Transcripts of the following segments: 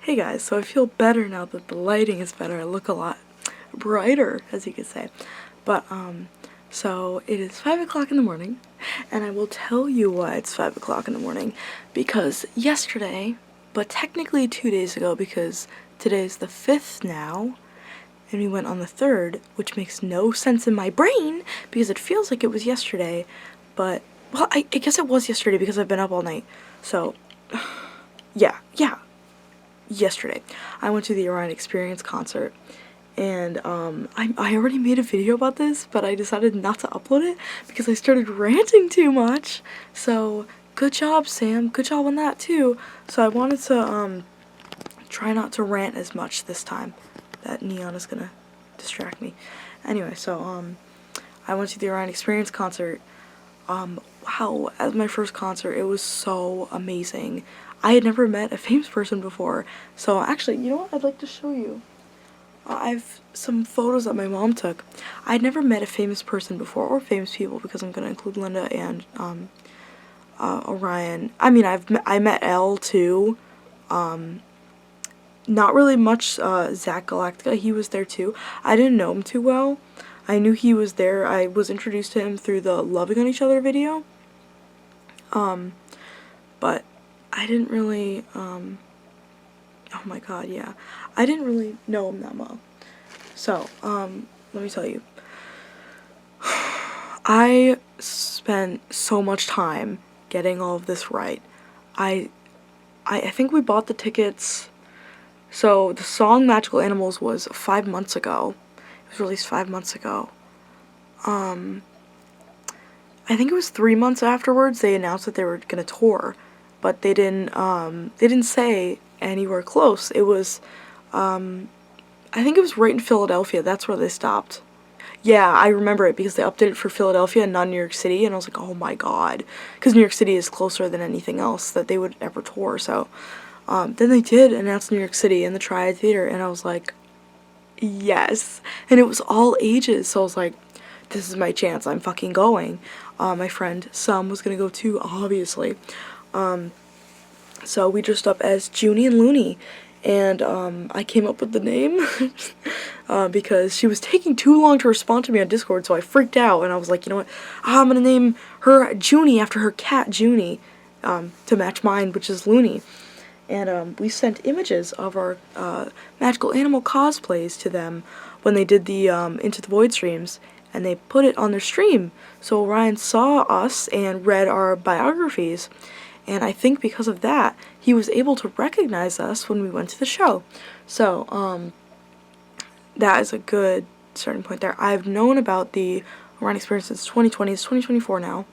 Hey guys, so I feel better now that the lighting is better. I look a lot brighter, as you could say. But, so it is 5 o'clock in the morning, and I will tell you why it's 5 o'clock in the morning. Because yesterday, but technically 2 days ago, because today's the 5th now, and we went on the 3rd, which makes no sense in my brain, because it feels like it was yesterday, but, well, I guess it was yesterday because I've been up all night. So, yeah. Yesterday I went to the Orion Experience concert, and I already made a video about this, but I decided not to upload it because I started ranting too much. So good job, Sam, good job on that too. So I wanted to try not to rant as much this time. That neon is gonna distract me. Anyway, so I went to the Orion Experience concert. Wow, as my first concert, it was so amazing. I had never met a famous person before, so actually, you know what, I'd like to show you. I have some photos that my mom took. I'd never met a famous person before, or famous people, because I'm gonna include Linda and Orion. I mean, I met Elle too. Not really much Zach Galactica. He was there too. I didn't know him too well. I knew he was there. I was introduced to him through the Loving on Each Other video. But I didn't really, oh my god, yeah. I didn't really know him that well. So, let me tell you. I spent so much time getting all of this right. I think we bought the tickets. So, the song Magical Animals was 5 months ago. It was released 5 months ago. I think it was 3 months afterwards they announced that they were gonna tour, but they didn't say anywhere close. It was, I think it was right in Philadelphia. That's where they stopped. Yeah, I remember it because they updated for Philadelphia and not New York City, and I was like, oh my god, because New York City is closer than anything else that they would ever tour. So, then they did announce New York City in the Triad Theater, and I was like, yes, and it was all ages, so I was like, this is my chance, I'm fucking going. My friend Sam was gonna go too, obviously. So we dressed up as Junie and Looney, and I came up with the name because she was taking too long to respond to me on Discord, so I freaked out, and I was like, you know what, I'm gonna name her Junie after her cat Junie, to match mine, which is Looney. And we sent images of our magical animal cosplays to them when they did the Into the Void streams, and they put it on their stream. So Ryan saw us and read our biographies, and I think because of that, he was able to recognize us when we went to the show. So, that is a good starting point there. I've known about the Orion Experience since 2020. It's 2024 now.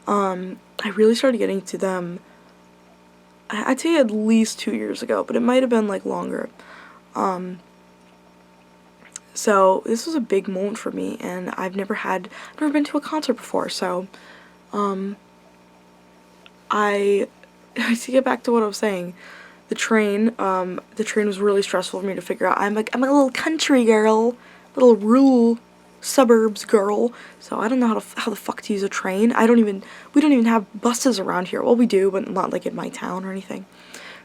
I really started getting to them, I'd say at least 2 years ago, but it might have been like longer. So this was a big moment for me, and I've never been to a concert before, so, to get back to what I was saying, the train was really stressful for me to figure out. I'm a little country girl, little rural suburbs girl, so I don't know how the fuck to use a train. We don't even have buses around here. Well, we do, but not like in my town or anything.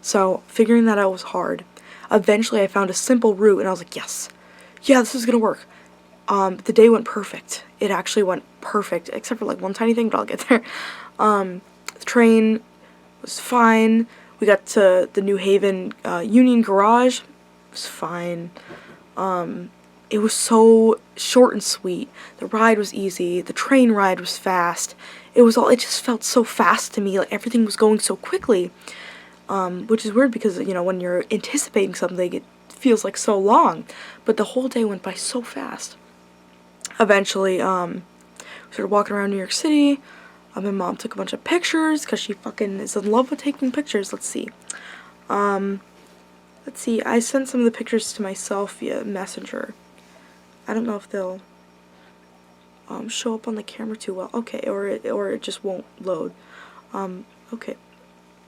So figuring that out was hard. Eventually I found a simple route, and I was like, yes. Yeah, this is gonna work. The day went perfect. It actually went perfect, except for like one tiny thing, but I'll get there. The train was fine. We got to the New Haven Union Garage. It was fine. It was so short and sweet. The ride was easy. The train ride was fast. It just felt so fast to me. Like everything was going so quickly. Which is weird because, you know, when you're anticipating something, it feels like so long, but the whole day went by so fast. Eventually, we started walking around New York City. My mom took a bunch of pictures because she fucking is in love with taking pictures. Let's see, I sent some of the pictures to myself via Messenger. I don't know if they'll show up on the camera too well. Okay, or it just won't load. Okay,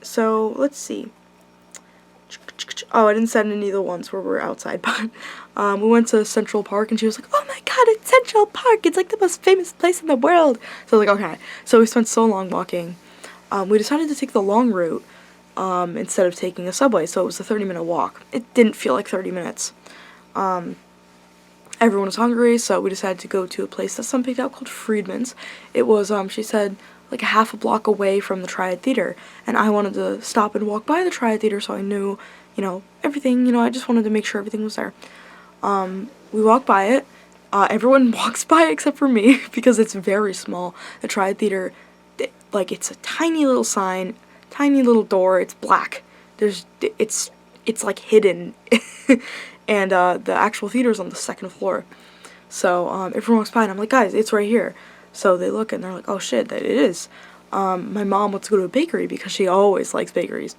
so let's see. Oh, I didn't send any of the ones where we're outside, but we went to Central Park, and she was like, oh my god, it's Central Park, it's like the most famous place in the world. So I was like, okay. So we spent so long walking. We decided to take the long route, instead of taking a subway, so it was a 30-minute walk. It didn't feel like 30 minutes. Everyone was hungry, so we decided to go to a place that some picked out called Friedman's. It was, she said, like a half a block away from the Triad Theater, and I wanted to stop and walk by the Triad Theater so I knew, everything, I just wanted to make sure everything was there. We walked by it. Everyone walks by it except for me because it's very small. The Triad Theater, it's a tiny little sign, tiny little door. It's black. It's like hidden, and the actual theater is on the second floor. So everyone walks by and I'm like, guys, it's right here. So they look and they're like, oh shit, that it is. My mom wants to go to a bakery because she always likes bakeries.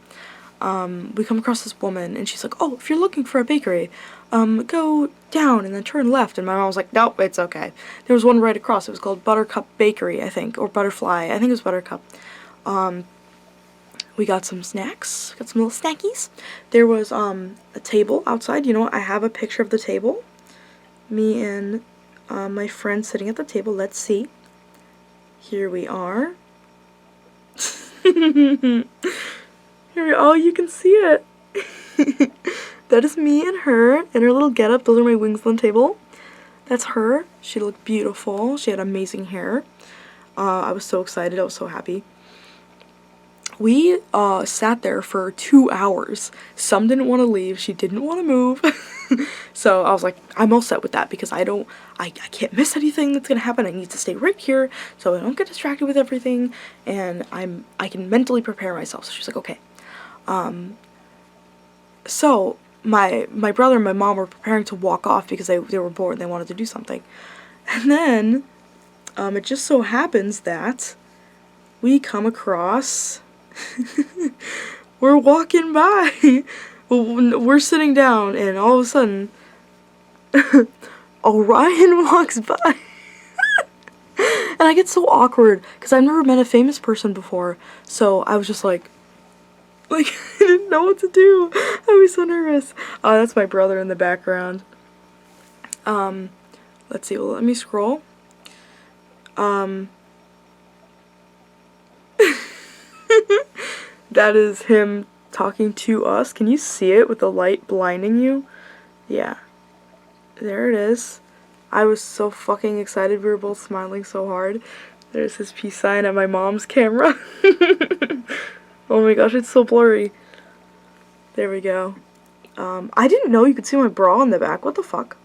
We come across this woman and she's like, oh, if you're looking for a bakery, go down and then turn left. And my mom was like, nope, it's okay. There was one right across. It was called Buttercup Bakery, I think, or Butterfly. I think it was Buttercup. We got some snacks, got some little snackies. There was a table outside. You know what? I have a picture of the table. Me and my friend sitting at the table. Let's see. Here we are. Oh, you can see it. That is me and her in her little getup. Those are my wings on the table. That's her. She looked beautiful. She had amazing hair. I was so excited. I was so happy. We sat there for 2 hours. Some didn't want to leave. She didn't want to move. So I was like, I'm all set with that because I can't miss anything that's gonna happen. I need to stay right here so I don't get distracted with everything, and I can mentally prepare myself. So she's like, okay. So my brother and my mom were preparing to walk off because they were bored and they wanted to do something. And then it just so happens that we come across we're walking by. We're sitting down and all of a sudden Orion walks by. And I get so awkward because I've never met a famous person before, so I was just like I didn't know what to do. I was so nervous. That's my brother in the background. Let's see, well, let me scroll. That is him talking to us. Can you see it with the light blinding you? Yeah. There it is. I was so fucking excited. We were both smiling so hard. There's his peace sign at my mom's camera. Oh my gosh, it's so blurry. There we go. I didn't know you could see my bra in the back. What the fuck?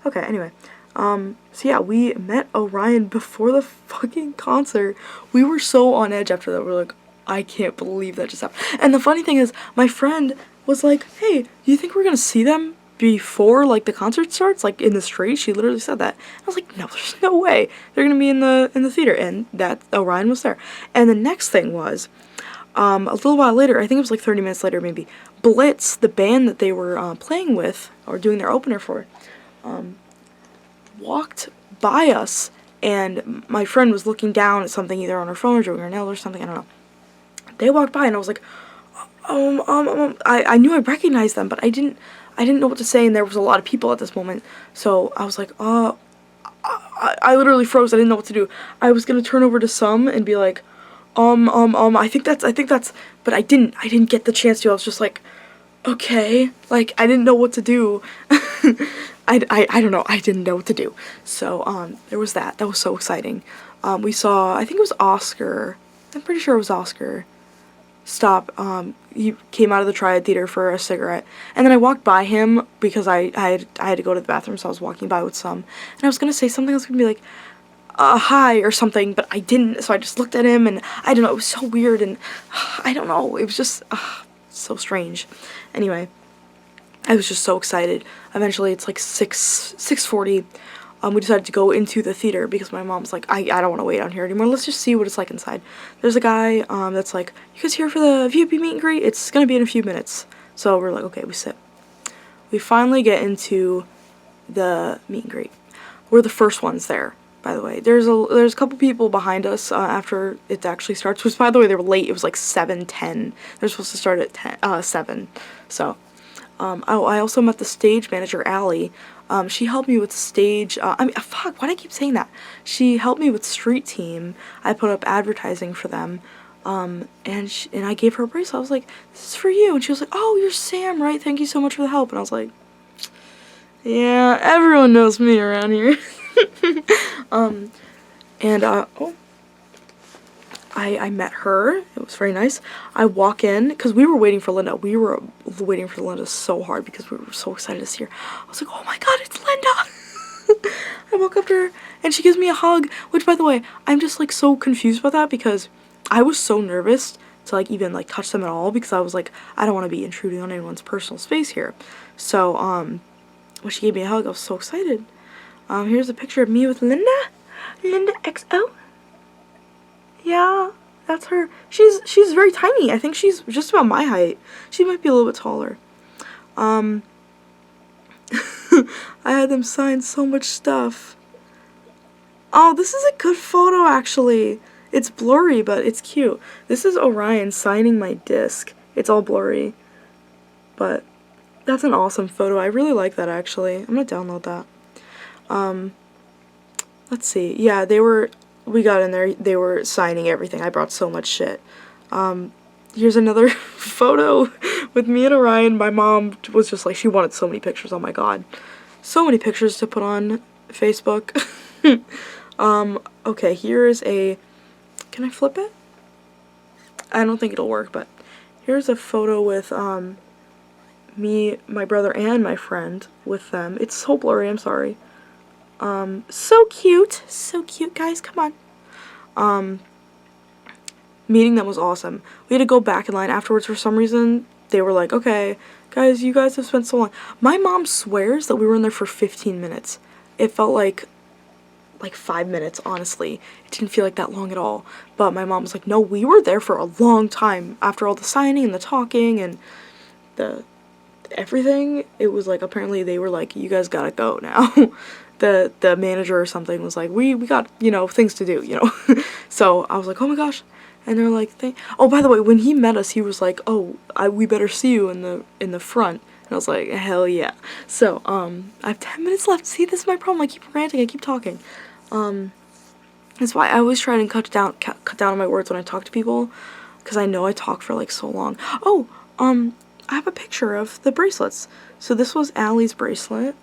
Okay, anyway. So yeah, we met Orion before the fucking concert. We were so on edge after that. We're like, I can't believe that just happened. And the funny thing is, my friend was like, hey, do you think we're gonna see them before, like, the concert starts? Like, in the street? She literally said that. I was like, no, there's no way. They're gonna be in the theater. And that Orion was there. And the next thing was, a little while later, I think it was like 30 minutes later maybe, Blytz, the band that they were playing with, or doing their opener for, walked by us, and my friend was looking down at something, either on her phone or doing her nails or something, I don't know. They walked by and I was like, I knew I recognized them, but I didn't know what to say, and there was a lot of people at this moment, so I was like, I literally froze. I didn't know what to do. I was gonna turn over to some and be like, I think that's, but I didn't get the chance to. I was just like, okay, like, I didn't know what to do. I don't know, I didn't know what to do. So, there was that. That was so exciting. We saw, I think it was Oscar, I'm pretty sure it was Oscar, stop, he came out of the Triad Theater for a cigarette, and then I walked by him because I had to go to the bathroom, so I was walking by with some, and I was gonna say something. I was gonna be like, hi, or something, but I didn't, so I just looked at him, and I don't know, it was so weird, and I don't know, it was just, so strange. Anyway, I was just so excited. Eventually, it's like 6:40, we decided to go into the theater because my mom's like, I don't want to wait out here anymore, let's just see what it's like inside. There's a guy, that's like, you guys here for the VIP meet and greet? It's gonna be in a few minutes. So we're like, okay, we sit. We finally get into the meet and greet. We're the first ones there, by the way. There's a couple people behind us, after it actually starts, which, by the way, they were late. It was like 7:10. They're supposed to start at 7. So, I also met the stage manager, Allie. She helped me with stage, fuck, why do I keep saying that? She helped me with street team. I put up advertising for them. And I gave her a bracelet. I was like, this is for you. And she was like, oh, you're Sam, right? Thank you so much for the help. And I was like, yeah, everyone knows me around here. Oh, I met her. It was very nice. I walk in, because we were waiting for Linda. We were waiting for Linda so hard because we were so excited to see her. I was like, oh my god, it's Linda! I walk up to her, and she gives me a hug, which, by the way, I'm just, like, so confused about that because I was so nervous to, like, even, like, touch them at all because I was like, I don't want to be intruding on anyone's personal space here. So, when she gave me a hug, I was so excited. Here's a picture of me with Linda. Linda XO. Yeah, that's her. She's very tiny. I think she's just about my height. She might be a little bit taller. I had them sign so much stuff. Oh, this is a good photo, actually. It's blurry, but it's cute. This is Orion signing my disc. It's all blurry, but that's an awesome photo. I really like that, actually. I'm gonna download that. Let's see. Yeah, we got in there, they were signing everything. I brought so much shit. Here's another photo with me and Orion. My mom was just like, she wanted so many pictures. Oh my god. So many pictures to put on Facebook. Okay, here is a, can I flip it? I don't think it'll work, but here's a photo with, me, my brother, and my friend with them. It's so blurry, I'm sorry. So cute, guys, come on. Meeting them was awesome. We had to go back in line afterwards for some reason. They were like, okay, guys, you guys have spent so long. My mom swears that we were in there for 15 minutes. It felt like 5 minutes, honestly. It didn't feel like that long at all. But my mom was like, no, we were there for a long time. After all the signing and the talking and the everything, it was like, apparently they were like, you guys gotta go now. The manager or something was like, we got, you know, things to do, you know. So I was like, oh my gosh. And they're like, oh, by the way, when he met us, he was like, oh, we better see you in the front. And I was like, hell yeah. So, I have 10 minutes left. See, this is my problem. I keep ranting, I keep talking. That's why I always try and cut down on my words when I talk to people, because I know I talk for like so long. Oh, I have a picture of the bracelets. So this was Allie's bracelet.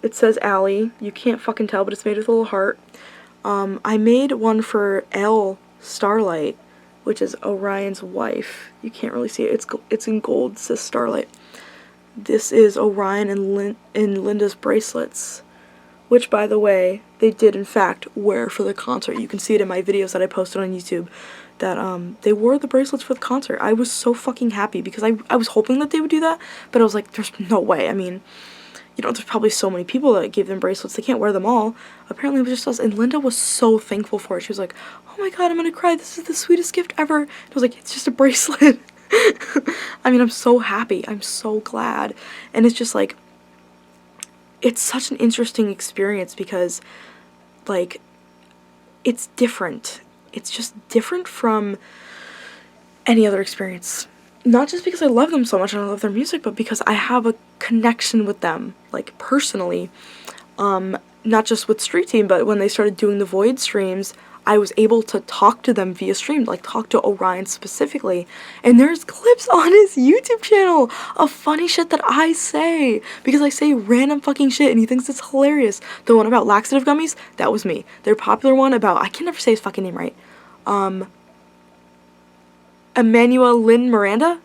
It says Allie. You can't fucking tell, but it's made with a little heart. I made one for Elle Starlight, which is Orion's wife. You can't really see it. It's in gold. It says Starlight. This is Orion and Linda's bracelets, which, by the way, they did in fact wear for the concert. You can see it in my videos that I posted on YouTube, that they wore the bracelets for the concert. I was so fucking happy because I was hoping that they would do that, but I was like, there's no way. I mean, you know, there's probably so many people that gave them bracelets, they can't wear them all. Apparently it was just us, and Linda was so thankful for it. She was like, oh my god, I'm gonna cry, this is the sweetest gift ever. And I was like, it's just a bracelet. I mean, I'm so happy, I'm so glad. And it's just like, it's such an interesting experience because, like, it's different. It's just different from any other experience. Not just because I love them so much and I love their music, but because I have a connection with them, like, personally. Not just with Street Team, but when they started doing the Void streams, I was able to talk to them via stream, like talk to Orion specifically. And there's clips on his YouTube channel of funny shit that I say, because I say random fucking shit and he thinks it's hilarious. The one about laxative gummies, that was me. Their popular one about, I can never say his fucking name right, Emmanuel Lynn Miranda?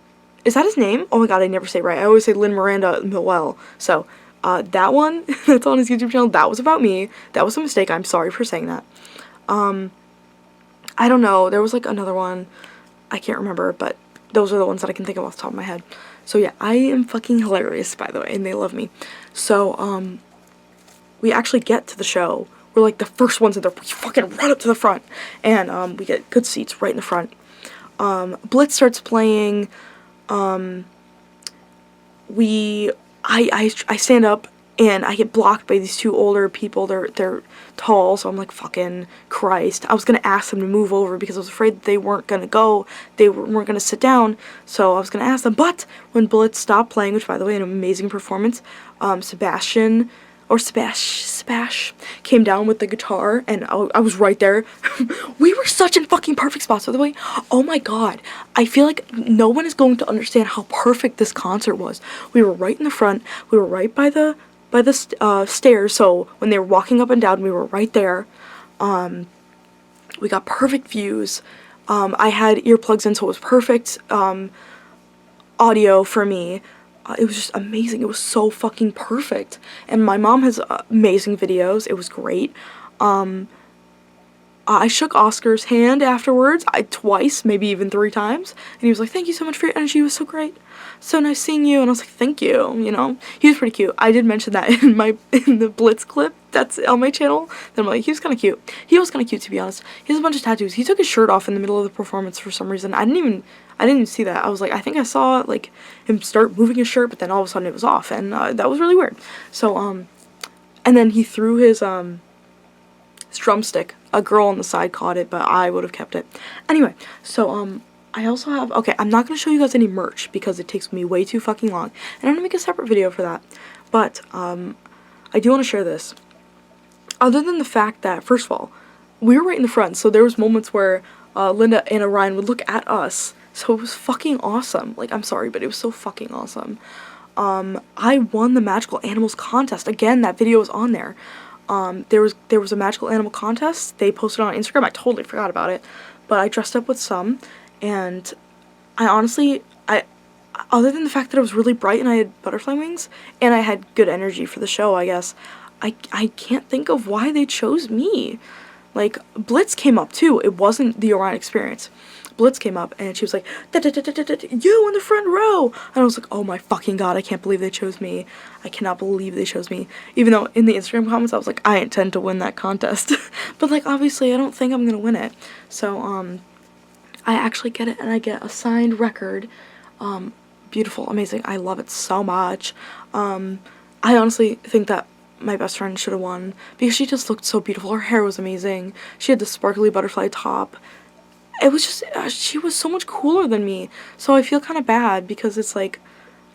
Is that his name? Oh my god, I never say it right. I always say Lynn Miranda Noel. So, that one, that's on his YouTube channel, that was about me. That was a mistake, I'm sorry for saying that. I don't know, there was like another one, I can't remember, but those are the ones that I can think of off the top of my head. So yeah, I am fucking hilarious, by the way, and they love me. So, we actually get to the show. We're like the first ones in there, we fucking run up to the front, and, we get good seats right in the front. Blytz starts playing, I stand up, and I get blocked by these two older people. They're tall, so I'm like, fucking Christ. I was gonna ask them to move over because I was afraid that they weren't gonna go, they weren't gonna sit down, so I was gonna ask them. But when Blytz stopped playing, which, by the way, an amazing performance, Sebastian, or Spash came down with the guitar, and I was right there. We were such in fucking perfect spots, by the way. Oh my god. I feel like no one is going to understand how perfect this concert was. We were right in the front. We were right by the stairs, so when they were walking up and down, we were right there. We got perfect views. I had earplugs in, so it was perfect audio for me. It was just amazing. It was so fucking perfect. And my mom has amazing videos. It was great. I shook Oscar's hand afterwards, twice, maybe even 3 times, and he was like, thank you so much for your energy, it was so great, so nice seeing you, and I was like, thank you, you know, he was pretty cute. I did mention that in the Blitz clip that's on my channel, then I'm like, he was kind of cute. He was kind of cute, to be honest. He has a bunch of tattoos. He took his shirt off in the middle of the performance for some reason. I didn't even see that. I was like, I think I saw, like, him start moving his shirt, but then all of a sudden it was off, and that was really weird. So, and then he threw his drumstick. A girl on the side caught it, but I would have kept it. Anyway, so, I also have, okay, I'm not going to show you guys any merch because it takes me way too fucking long, and I'm going to make a separate video for that, but, I do want to share this. Other than the fact that, first of all, we were right in the front, so there was moments where, Linda and Orion would look at us, so it was fucking awesome. Like, I'm sorry, but it was so fucking awesome. I won the Magical Animals contest. Again, that video was on there. There was a magical animal contest. They posted on Instagram. I totally forgot about it, but I dressed up with some, and I honestly, other than the fact that it was really bright and I had butterfly wings and I had good energy for the show, I guess, I can't think of why they chose me. Like, Blitz came up too. It wasn't the Orion experience. Blitz came up and she was like, you in the front row, and I was like, oh my fucking god, I can't believe they chose me. I cannot believe they chose me. Even though in the Instagram comments I was like, I intend to win that contest. But like, obviously I don't think I'm gonna win it. So I actually get it, and I get a signed record. Beautiful, amazing, I love it so much. I honestly think that my best friend should have won because she just looked so beautiful. Her hair was amazing. She had the sparkly butterfly top. It was just, she was so much cooler than me. So I feel kind of bad because it's like,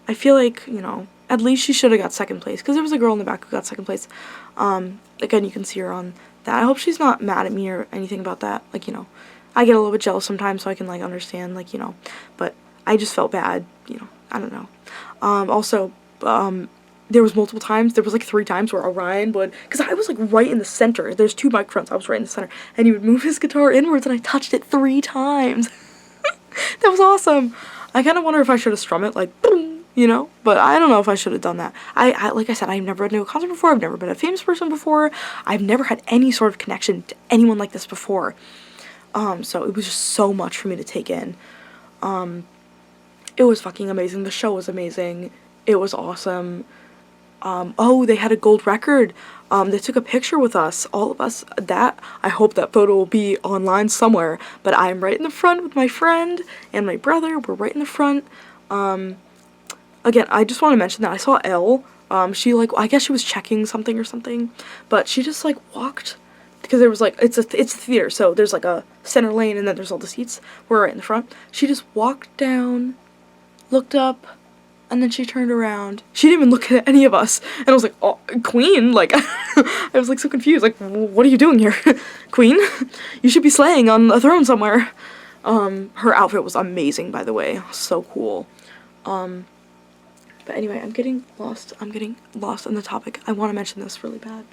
I feel like, you know, at least she should have got second place because there was a girl in the back who got second place. Again, you can see her on that. I hope she's not mad at me or anything about that. Like, you know, I get a little bit jealous sometimes, so I can, like, understand, like, you know, but I just felt bad, you know, I don't know. Also, there was multiple times, there was like 3 times where Orion would, because I was like right in the center, there's 2 microphones, I was right in the center, and he would move his guitar inwards and I touched it 3 times. That was awesome. I kind of wonder if I should have strummed it, like, boom, you know, but I don't know if I should have done that. I like I said, I've never been to a concert before, I've never been a famous person before, I've never had any sort of connection to anyone like this before, so it was just so much for me to take in. It was fucking amazing, the show was amazing, it was awesome. Oh, they had a gold record. They took a picture with us, all of us. I hope that photo will be online somewhere, but I'm right in the front with my friend and my brother. We're right in the front. Again, I just want to mention that I saw Elle. She, like, I guess she was checking something or something, but she just, like, walked, because there was, like, it's a theater, so there's, like, a center lane, and then there's all the seats. We're right in the front. She just walked down, looked up, and then she turned around. She didn't even look at any of us. And I was like, oh, Queen? Like, I was, like, so confused. Like, what are you doing here? Queen? You should be slaying on a throne somewhere. Her outfit was amazing, by the way. So cool. But anyway, I'm getting lost in the topic. I want to mention this really bad.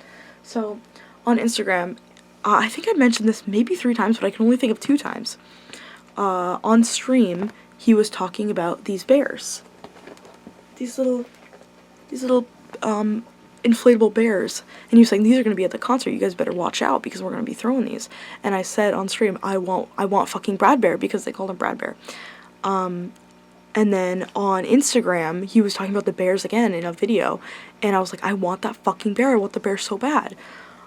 So, on Instagram, I think I mentioned this maybe 3 times, but I can only think of 2 times. On stream, he was talking about these bears. These little inflatable bears, and he was saying, these are going to be at the concert, you guys better watch out because we're going to be throwing these. And I said on stream, I want fucking Brad Bear, because they called him Brad Bear. And then on Instagram, he was talking about the bears again in a video, and I was like, I want that fucking bear, I want the bear so bad.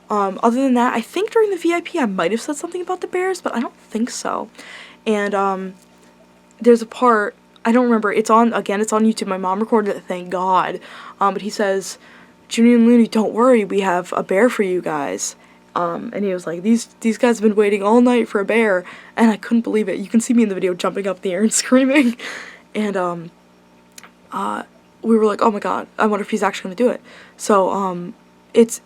Other than that, I think during the VIP I might have said something about the bears, but I don't think so. And there's a part, I don't remember, it's on YouTube, my mom recorded it, thank God, but he says, Junior and Looney, don't worry, we have a bear for you guys, and he was like, these guys have been waiting all night for a bear, and I couldn't believe it. You can see me in the video jumping up in the air and screaming, and, we were like, oh my god, I wonder if he's actually gonna do it. So,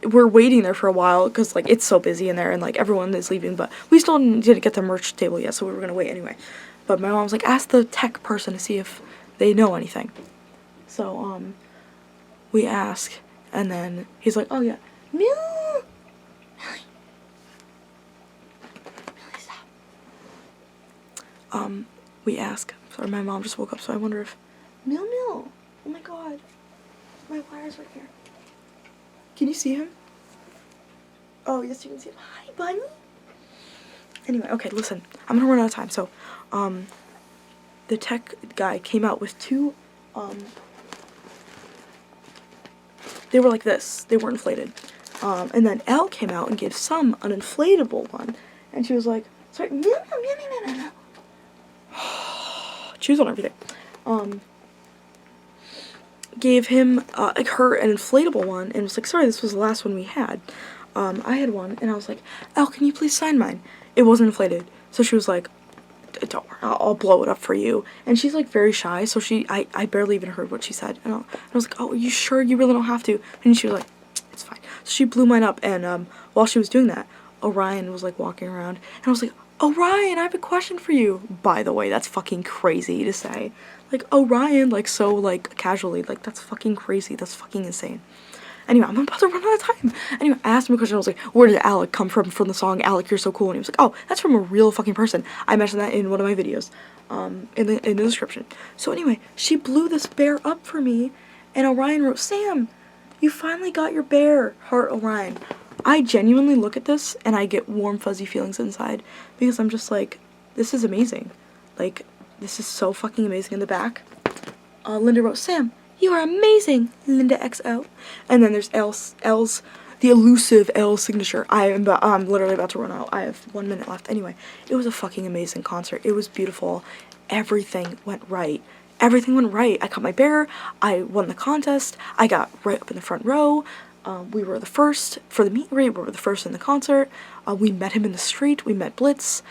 we're waiting there for a while because like it's so busy in there and like everyone is leaving, but we still didn't get the merch table yet, so we were gonna wait anyway. But my mom was like, ask the tech person to see if they know anything. So we ask, and then he's like, oh yeah, Millie, stop. We ask. Sorry, my mom just woke up, so I wonder if Mil. Oh my god, my wire's right here. Can you see him? Oh, yes, you can see him. Hi, bunny. Anyway, okay, listen. I'm gonna run out of time. So, the tech guy came out with two, they were like this. They weren't inflated. And then Elle came out and gave some an inflatable one. And she was like, sorry, no. Choose on everything. Gave him, like her an inflatable one and was like, sorry, this was the last one we had. I had one, and I was like, Elle, can you please sign mine? It wasn't inflated. So she was like, don't worry, I'll blow it up for you. And she's like very shy, so I barely even heard what she said. And I was like, oh, are you sure you really don't have to? And she was like, it's fine. So she blew mine up, and while she was doing that, Orion was like walking around, and I was like, Orion, I have a question for you. By the way, that's fucking crazy to say. Like, Orion, like so like casually, like that's fucking crazy. That's fucking insane. Anyway, I'm about to run out of time. Anyway, I asked him a question. I was like, where did Alec come from the song Alec, You're So Cool? And he was like, oh, that's from a real fucking person. I mentioned that in one of my videos, in the description. So anyway, she blew this bear up for me, and Orion wrote, Sam, you finally got your bear, heart Orion. I genuinely look at this, and I get warm, fuzzy feelings inside, because I'm just like, this is amazing. Like, this is so fucking amazing. In the back, Linda wrote, Sam, you are amazing, Linda XO. And then there's L's, the elusive L signature. I'm literally about to run out. I have 1 minute left. Anyway, it was a fucking amazing concert. It was beautiful. Everything went right. Everything went right. I caught my bear. I won the contest. I got right up in the front row. We were the first for the meet and greet. We were the first in the concert. We met him in the street. We met Blytz.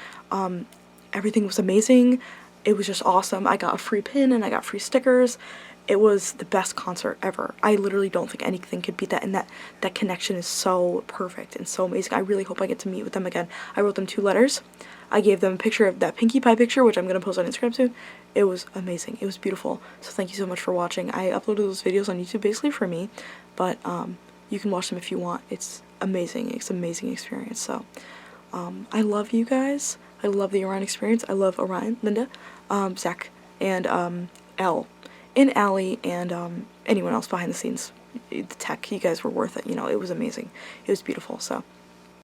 Everything was amazing. It was just awesome. I got a free pin and I got free stickers. It was the best concert ever. I literally don't think anything could beat that, and that connection is so perfect and so amazing. I really hope I get to meet with them again. I wrote them 2 letters. I gave them a picture of that Pinkie Pie picture, which I'm going to post on Instagram soon. It was amazing. It was beautiful. So thank you so much for watching. I uploaded those videos on YouTube basically for me, but you can watch them if you want. It's amazing. It's an amazing experience. So I love you guys. I love the Orion experience. I love Orion, Linda, Zach, and Elle. And Allie, and anyone else behind the scenes, the tech, you guys were worth it. You know, it was amazing. It was beautiful. So